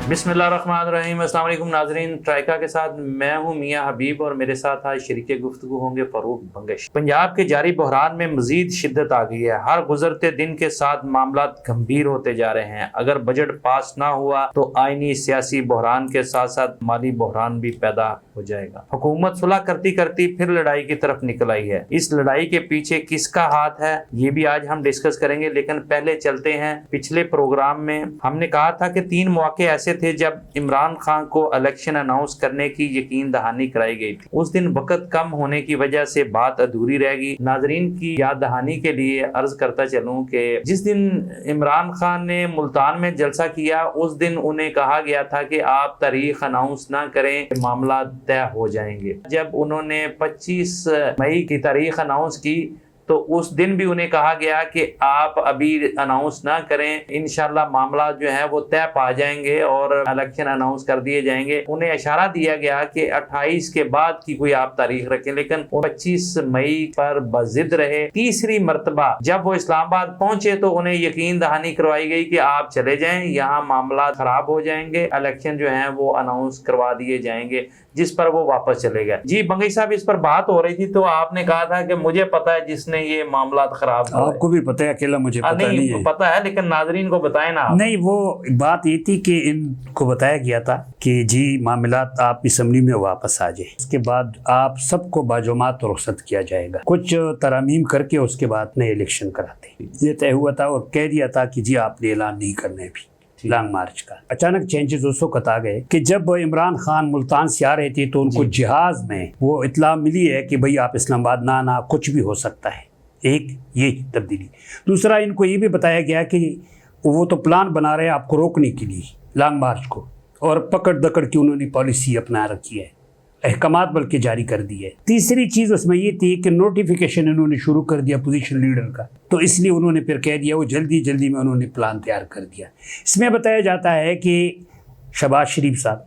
बिस्मिल्लाहिर्रहमानिर्रहीम। अस्सलाम वालेकुम नाज़रीन, ट्राइका के साथ मैं हूं मियां हबीब और मेरे साथ आज शरीके गुफ्तगू होंगे फ़रूक बंगश। पंजाब के जारी बहरान में मजीद शिद्दत आ गई है। हर गुजरते दिन के साथ मामला गंभीर होते जा रहे हैं। अगर बजट पास ना हुआ तो आईनी सियासी बहरान के साथ साथ माली बहरान भी पैदा हो जाएगा। हुकूमत सुलह करती करती फिर लड़ाई की तरफ निकल आई है। इस लड़ाई के पीछे किसका हाथ है ये भी आज हम डिस्कस करेंगे, लेकिन पहले चलते हैं। पिछले प्रोग्राम में हमने कहा था कि 3 मौके ऐसे थे जब इमरान खान को इलेक्शन अनाउंस करने की यकीन दहानी कराई गई थी। उस दिन वक्त कम होने की वजह से बात अधूरी रह गई। नाजरीन की याद दहानी के लिए अर्ज करता चलूं कि जिस दिन इमरान खान ने मुल्तान में जलसा किया उस दिन उन्हें कहा गया था कि आप तारीख अनाउंस ना करें, मामला तय हो जाएंगे। जब उन्होंने 25 मई की तारीख अनाउंस की तो उस दिन भी उन्हें कहा गया कि आप अभी अनाउंस ना करें, इंशाल्लाह मामला जो है वो तय पा जाएंगे और इलेक्शन अनाउंस कर दिए जाएंगे। उन्हें इशारा दिया गया कि 28 के बाद की कोई आप तारीख रखें, लेकिन 25 मई पर बजिद रहे। तीसरी मरतबा जब वो इस्लामाबाद पहुंचे तो उन्हें यकीन दहानी करवाई गई कि आप चले जाएं, यहाँ मामला खराब हो जाएंगे, इलेक्शन जो है वो अनाउंस करवा दिए जाएंगे, जिस पर वो वापस चले गए। जी बंगई साहब, इस पर बात हो रही थी तो आपने कहा था कि मुझे पता है जिसने ये मामला खराब किया। आपको भी पता है, अकेला मुझे पता नहीं है। पता है, लेकिन नाजरीन को बताएं ना। नहीं, वो बात ये थी कि इनको बताया गया था कि जी मामला आप असम्बली में वापस आ जाए, उसके बाद आप सबको बाजुमात रुखसत किया जाएगा, कुछ तरमीम करके उसके बाद नए इलेक्शन कराते। ये तय हुआ था और कह दिया था कि जी आपने ऐलान नहीं करना है भी लॉन्ग मार्च का। अचानक चेंजेस उस वक्त आ गए कि जब इमरान खान मुल्तान से आ रहे थे तो उनको जहाज में वो इत्तला मिली है कि भाई आप इस्लामाबाद ना आना, कुछ भी हो सकता है। एक ये तब्दीली। दूसरा, इनको ये भी बताया गया कि वो तो प्लान बना रहे हैं आपको रोकने के लिए लॉन्ग मार्च को, और पकड़ दकड़ की उन्होंने पॉलिसी अपना रखी है, अहकामात बल्कि जारी कर दी है। तीसरी चीज़ उसमें ये थी कि नोटिफिकेशन इन्होंने शुरू कर दिया पोजीशन लीडर का, तो इसलिए उन्होंने फिर कह दिया, वो जल्दी जल्दी में उन्होंने प्लान तैयार कर दिया। इसमें बताया जाता है कि शहबाज शरीफ साहब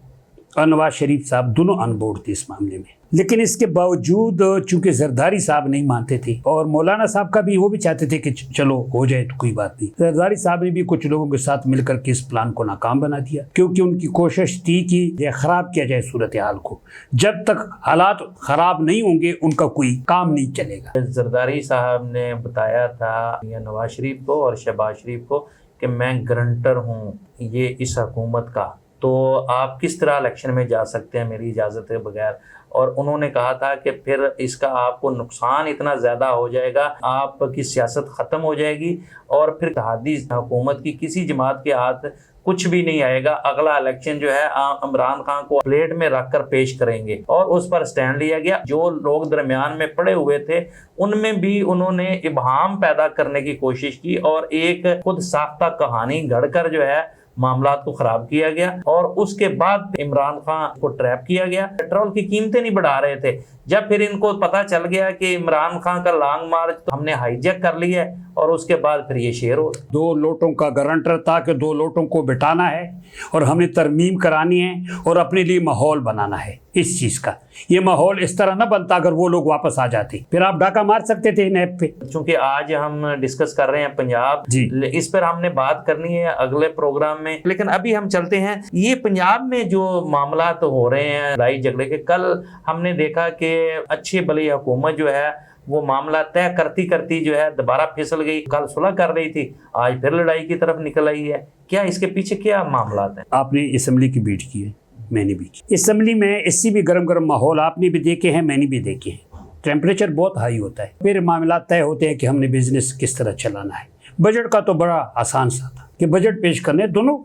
और नवाज शरीफ साहब दोनों ऑन बोर्ड थे इस मामले में, लेकिन इसके बावजूद चूंकि जरदारी साहब नहीं मानते थे और मौलाना साहब का भी वो भी चाहते थे कि चलो हो जाए तो कोई बात नहीं, जरदारी साहब ने भी कुछ लोगों के साथ मिलकर के इस प्लान को नाकाम बना दिया, क्योंकि उनकी कोशिश थी कि यह खराब किया जाए सूरत हाल को। जब तक हालात खराब नहीं होंगे उनका कोई काम नहीं चलेगा। जरदारी साहब ने बताया था नवाज शरीफ को और शहबाज शरीफ को कि मैं गारंटर हूँ ये इस हुकूमत का, तो आप किस तरह इलेक्शन में जा सकते हैं मेरी इजाज़त के बगैर। और उन्होंने कहा था कि फिर इसका आपको नुकसान इतना ज़्यादा हो जाएगा, आपकी सियासत ख़त्म हो जाएगी और फिर इत्तेहादी हुकूमत की किसी जमात के हाथ कुछ भी नहीं आएगा। अगला इलेक्शन जो है इमरान खान को प्लेट में रखकर पेश करेंगे, और उस पर स्टैंड लिया गया। जो लोग दरमियान में पड़े हुए थे उनमें भी उन्होंने इबहाम पैदा करने की कोशिश की और एक खुद साख्ता कहानी गढ़कर जो है मामला को खराब किया गया। और उसके बाद इमरान खान को ट्रैप किया गया। पेट्रोल की कीमतें नहीं बढ़ा रहे थे। जब फिर इनको पता चल गया कि इमरान खान का लॉन्ग मार्च तो हमने हाईजैक कर लिया है, और उसके बाद फिर ये शेयर हो। 2 लोटों का गारंटर था कि 2 लोटों को बिठाना है और हमने तरमीम करानी है और अपने लिए माहौल बनाना है इस चीज़ का। ये माहौल इस तरह ना बनता अगर वो लोग वापस आ जाते, फिर आप डाका मार सकते थे नैब पे। चूंकि आज हम डिस्कस कर रहे हैं पंजाब, इस पर हमने बात करनी है अगले प्रोग्राम में, लेकिन अभी हम चलते हैं ये पंजाब में जो मामला तो हो रहे हैं लड़ाई झगड़े के। कल हमने देखा कि अच्छी भली हुकूमत जो है वो मामला तय करती करती जो है दोबारा फिसल गई। कल सुलह कर रही थी, आज फिर लड़ाई की तरफ निकल आई है। क्या इसके पीछे क्या मामला है? आपने असम्बली की बीट की है, मैंने भी की। असम्बली में इससे भी गर्म गर्म माहौल आपने भी देखे हैं, मैंने भी देखे हैं। टेम्परेचर बहुत हाई होता है, फिर मामला तय होते हैं कि हमने बिजनेस किस तरह चलाना है। बजट का तो बड़ा आसान सा था कि बजट पेश करने, दोनों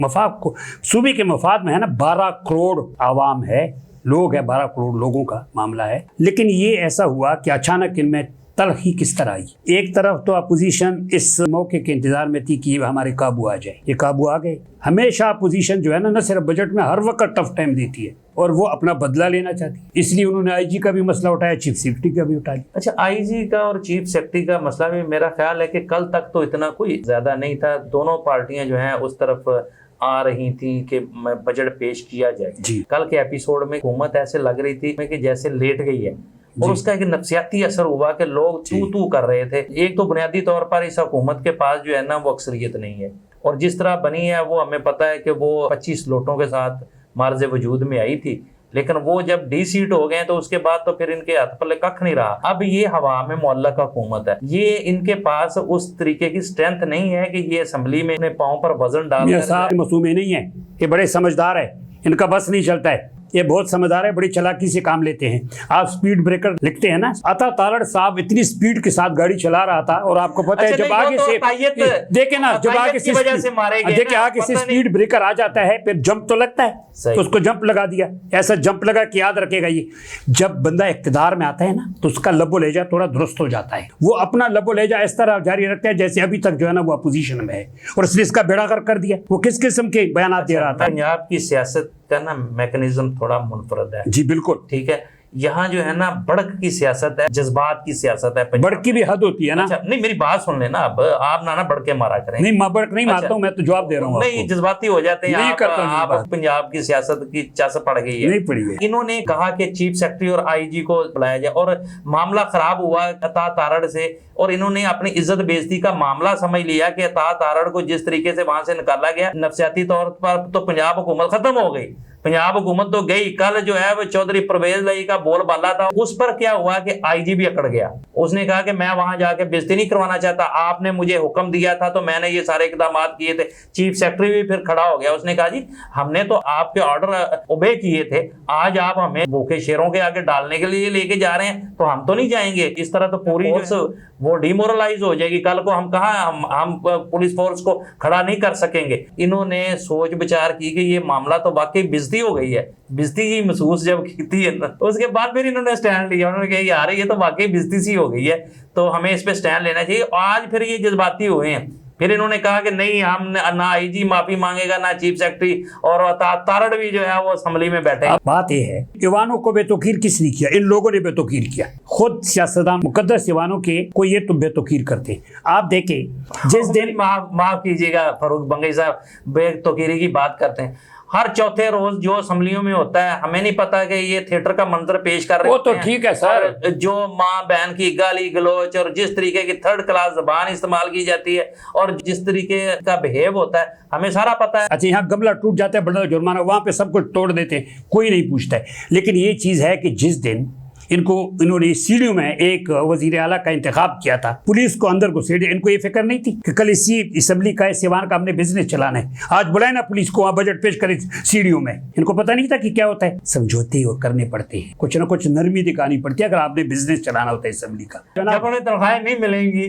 मफाद को, सूबे के मफाद में है ना। 12 करोड़ आवाम है, लोग है, 12 करोड़ लोगों का मामला है। लेकिन ये ऐसा हुआ कि अचानक इनमें तलखी किस तरह आई। एक तरफ तो अपोजिशन इस मौके के इंतजार में थी कि हमारे काबू आ जाए, ये काबू आ गए। हमेशा अपोजिशन जो है ना सिर्फ बजट में हर वक्त टफ टाइम देती है और वो अपना बदला लेना चाहती है, इसलिए उन्होंने आईजी का भी मसला उठाया, चीफ सेक्रेटरी का भी उठा लिया। अच्छा, आईजी का और चीफ सेक्रेटरी का मसला भी मेरा ख्याल है कि कल तक तो इतना कोई ज्यादा नहीं था। दोनों पार्टियां जो है उस तरफ आ रही थी कि बजट पेश किया जाए। कल के एपिसोड में हुकूमत ऐसे लग रही थी कि जैसे लेट गई है, और उसका एक नफ्सियाती असर हुआ कि लोग तू तू कर रहे थे। एक तो बुनियादी तौर पर इस हुकूमत के पास जो है ना वो अक्सरियत नहीं है, और जिस तरह बनी है वो हमें पता है कि वो 25 लोटों के साथ मार्ज वजूद में आई थी, लेकिन वो जब डी सीट हो गए तो उसके बाद तो फिर इनके हाथ पल्ले कख नहीं रहा। अब ये हवा में मुअल्लक हुकूमत है, ये इनके पास उस तरीके की स्ट्रेंथ नहीं है कि ये असेंबली में अपने पाँव पर वजन डाल मासूम नहीं है, ये बड़े समझदार है, इनका बस नहीं चलता है, ये बहुत समझदार है, बड़ी चालाकी से काम लेते हैं। आप स्पीड ब्रेकर लिखते हैं ना, अता तारड़ साहब इतनी स्पीड के साथ गाड़ी चला रहा था और आपको पता है जब आगे से देखे ना, जब आगे से देखिए आगे से स्पीड ब्रेकर आ जाता है फिर जंप तो लगता है, तो उसको जंप लगा दिया। ऐसा जंप लगा कि याद रखेगा ये जब बंदा इक्तिदार में आता है ना तो उसका लबो लहजा थोड़ा दुरुस्त हो जाता है, वो अपना लबो लहजा इस तरह जारी रखता है जैसे अभी तक जो है ना वो अपोजिशन में है, और इसलिए इसका बेड़ा गर्क कर दिया। वो किस किस्म के बयान दे रहा था। पंजाब की सियासत का ना मैकेनिज्म थोड़ा मुनफरद है। जी बिल्कुल ठीक है, यहाँ जो है ना बड़क की सियासत है, जज्बात की सियासत है। बड़क की भी हद होती है ना। अच्छा, नहीं मेरी बात सुन लेना, अब आप ना बड़के मारा करें। नहीं मैं बड़क नहीं मारता हूँ, मैं तो जवाब दे रहा हूँ। नहीं जज्बाती हो जाते हैं आप पंजाब की सियासत की चस पड़ गई है। नहीं पड़ी है। इन्होंने कहा कि चीफ सेक्रेटरी और आईजी को बुलाया जाए और मामला खराब हुआ अता तारड़ से, और इन्होंने अपनी इज्जत बेइज्जती का मामला समझ लिया कि अता तारड़ को जिस तरीके से वहां से निकाला गया, नफसियाती तौर पर तो पंजाब हुकूमत खत्म हो गई। पंजाब हुकूमत तो गई। कल जो है वो चौधरी परवेज लाई का बोल बाला था, उस पर क्या हुआ कि आईजी भी अकड़ गया। उसने कहा कि मैं वहां जाके बेइज्जती नहीं करवाना चाहता, आपने मुझे हुक्म दिया था तो मैंने ये सारे इकदाम किए थे। चीफ सेक्रेटरी भी फिर खड़ा हो गया, उसने कहा जी हमने तो आपके ऑर्डर ओबे किए थे, आज आप हमें भूखे शेरों के आगे डालने के लिए लेके जा रहे हैं तो हम तो नहीं जाएंगे। इस तरह तो पूरी वो डिमोरलाइज हो जाएगी। कल को हम कहा हम पुलिस फोर्स को खड़ा नहीं कर सकेंगे। इन्होंने सोच विचार की कि ये मामला तो वाकई बेइज्जती हो गई है, बेइज्जती ही महसूस जब की है ना, उसके बाद फिर इन्होंने स्टैंड लिया। उन्होंने कहा यार ये तो वाकई बेइज्जती सी हो गई है, तो हमें इस पे स्टैंड लेना चाहिए। आज फिर ये जज्बाती हुए हैं, फिर इन्होंने कहा कि नहीं हम ना आईजी माफी मांगेगा ना चीफ सेक्रेटरी, और तारड़ भी जो है वो असेंबली में बैठे। बात यह है ईवानों को बेतौकीर किसने किया? इन लोगों ने बेतौकीर किया। खुद सियासतदान मुकद्दस ईवानों के को ये तो बेतौकीर करते। आप देखें जिस दिन माफ कीजिएगा फरूक बंगई साहब, बेतौकीरी की बात करते हैं। हर चौथे रोज जो असेंबलियों में होता है, हमें नहीं पता कि ये थिएटर का मंजर पेश कर रहे हैं। वो तो ठीक है सर, जो माँ बहन की गाली गलोच और जिस तरीके की थर्ड क्लास जबान इस्तेमाल की जाती है और जिस तरीके का बिहेव होता है, हमें सारा पता है। अच्छा, यहाँ गमला टूट जाता है, बड़ा जुर्माना, वहां पे सब कुछ तोड़ देते हैं, कोई नहीं पूछता है। लेकिन ये चीज है कि जिस दिन इन्होंने सीढ़ियों में एक वजीर आला का इंतखाब किया था, पुलिस को अंदर घुसेड़े, इनको ये फिक्र नहीं थी कि कल इसी असेंबली का सिवान का हमने बिजनेस चलाना है, आज बुलाए ना पुलिस को, वहां बजट पेश करे सीढ़ियों में। इनको पता नहीं था कि क्या होता है। समझौते करने पड़ते हैं, कुछ ना कुछ नरमी दिखानी पड़ती है अगर आपने बिजनेस चलाना होता है असेंबली का। जब उन्हें तनख्वाहें नहीं मिलेंगी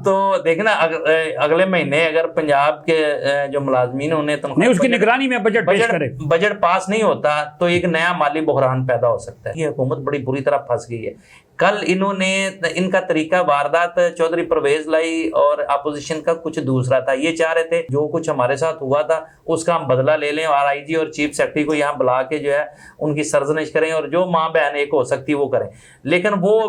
तो देखना अगले महीने अगर पंजाब के जो मुलाजमीन उन्हें नहीं उसकी निगरानी में बजट पास नहीं होता तो एक नया माली बहरान पैदा हो सकता है। ये हुकूमत बड़ी बुरी तरह फंस गई है। कल इनका तरीका वारदात चौधरी परवेज लाई और अपोजिशन का कुछ दूसरा था। ये चाह रहे थे जो कुछ हमारे साथ हुआ था उसका हम बदला ले लें और आईजी और चीफ सेक्रेटरी को यहाँ बुला के जो है उनकी सरजनिश करें और जो माँ बहन एक हो सकती है वो करें, लेकिन वो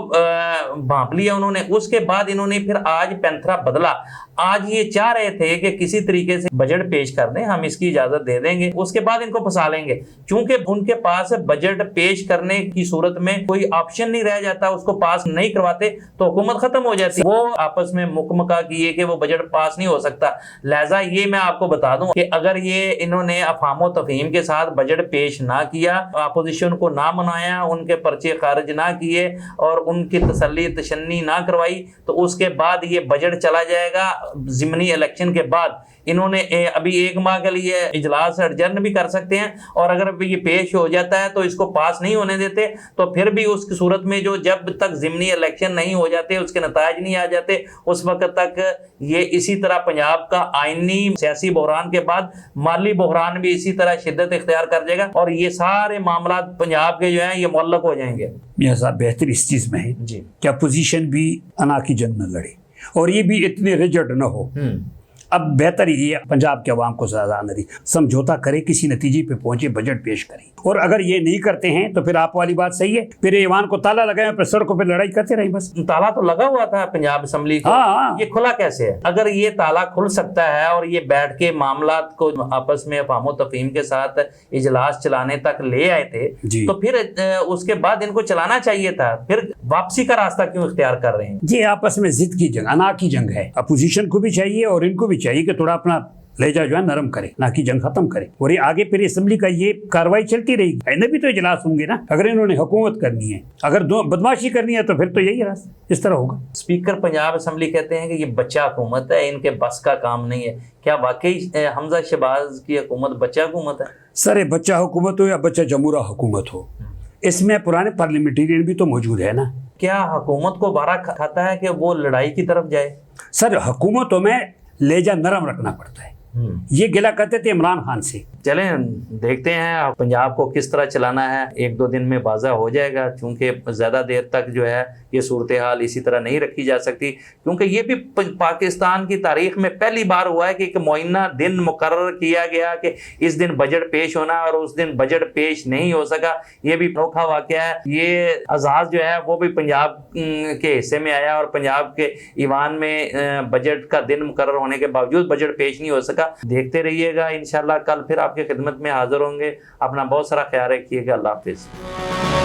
भांप लिया उन्होंने। उसके बाद इन्होंने फिर आज पैंथरा बदला। आज ये चाह रहे थे कि किसी तरीके से बजट पेश कर दें, हम इसकी इजाजत दे देंगे, उसके बाद इनको फंसा लेंगे। क्योंकि उनके पास बजट पेश करने की सूरत में कोई ऑप्शन नहीं रह जाता, उसको पास नहीं करवाते तो हुकूमत खत्म हो जाती। वो आपस में मुकमका किए कि वो बजट पास नहीं हो सकता। लिहाजा ये मैं आपको बता दूं कि अगर ये इन्होंने अफामो तफहीम के साथ बजट पेश ना किया, अपोजिशन को ना मनाया, उनके पर्चे खारिज ना किए और उनकी तसल्ली तशन्नी ना करवाई, तो उसके बाद ये बजट चला जाएगा। ज़िमनी इलेक्शन के बाद इन्होंने अभी 1 माह के लिए इजलास एडजर्न भी कर सकते हैं, और अगर ये पेश हो जाता है तो इसको पास नहीं होने देते, तो फिर भी उसकी सूरत में जो जब तक ज़िमनी इलेक्शन नहीं हो जाते, उसके नताज नहीं आ जाते, उस वक्त तक ये इसी तरह पंजाब का आइनी सियासी बहरान के बाद माली बहरान भी इसी तरह शिद्दत इख्तियार कर जाएगा और ये सारे मामला पंजाब के जो है ये मुअल्लक हो जाएंगे। मियां साहब बेहतर इस चीज में है जी कि अपोजिशन भी अना की जंग न लड़े और ये भी इतने रिजर्ड न हो। अब बेहतर ये पंजाब के अवाम को सजा न दी, समझौता करे, किसी नतीजे पे पहुंचे, बजट पेश करें। और अगर ये नहीं करते हैं तो फिर आप वाली बात सही है, फिर ईवान को ताला लगाए, फिर सड़कों पे लड़ाई करते रहे। बस ताला तो लगा हुआ था पंजाब असेंबली को, ये खुला कैसे है? अगर ये ताला खुल सकता है और ये बैठ के मामला को आपस में फामो तफहीम के साथ इजलास चलाने तक ले आए थे, तो फिर उसके बाद इनको चलाना चाहिए था। फिर वापसी का रास्ता क्यों इख्तियार कर रहे हैं? ये आपस में जिद की जंग, अना की जंग है। अपोजिशन को भी चाहिए और इनको भी चाहिए कि थोड़ा अपना लहजा जो है नरम करे, ना कि जंग खत्म करे। और ये आगे फिर असम्बली का ये कार्रवाई चलती रहेगी, इन्हें भी तो इजलास होंगे ना। अगर इन्होंने हुकूमत करनी है, अगर बदमाशी करनी है, तो फिर तो यही रास्ता, इस तरह होगा। स्पीकर पंजाब असम्बली कहते हैं कि ये बच्चा हुकूमत है, इनके बस का काम नहीं है। क्या वाकई हमजा शहबाज की हुकूमत बच्चा हुकूमत है? सर, ये बच्चा हुकूमत हो या बच्चा जमूरा हुकूमत हो, इसमें पुराने पार्लियामेंटेरियन भी तो मौजूद है ना। क्या हुकूमत को बारा खाता है कि वो लड़ाई की तरफ जाए? सर, हुकूमतों में लहजा नरम रखना पड़ता है। ये गिला करते थे इमरान खान से। चलें देखते हैं पंजाब को किस तरह चलाना है, एक दो दिन में बाज़ा हो जाएगा, क्योंकि ज़्यादा देर तक जो है ये सूरत हाल इसी तरह नहीं रखी जा सकती। क्योंकि ये भी पाकिस्तान की तारीख में पहली बार हुआ है कि एक मुअय्यना दिन मुकर्रर किया गया कि इस दिन बजट पेश होना, और उस दिन बजट पेश नहीं हो सका। ये भी अनोखा वाक़या है। ये एजाज़ जो है वो भी पंजाब के हिस्से में आया, और पंजाब के ईवान में बजट का दिन मुकर्रर होने के बावजूद बजट पेश नहीं हो सका। देखते रहिएगा, इंशाल्लाह कल फिर आपकी खिदमत में हाजिर होंगे। अपना बहुत सारा ख्याल रखिएगा। अल्लाह हाफिज़।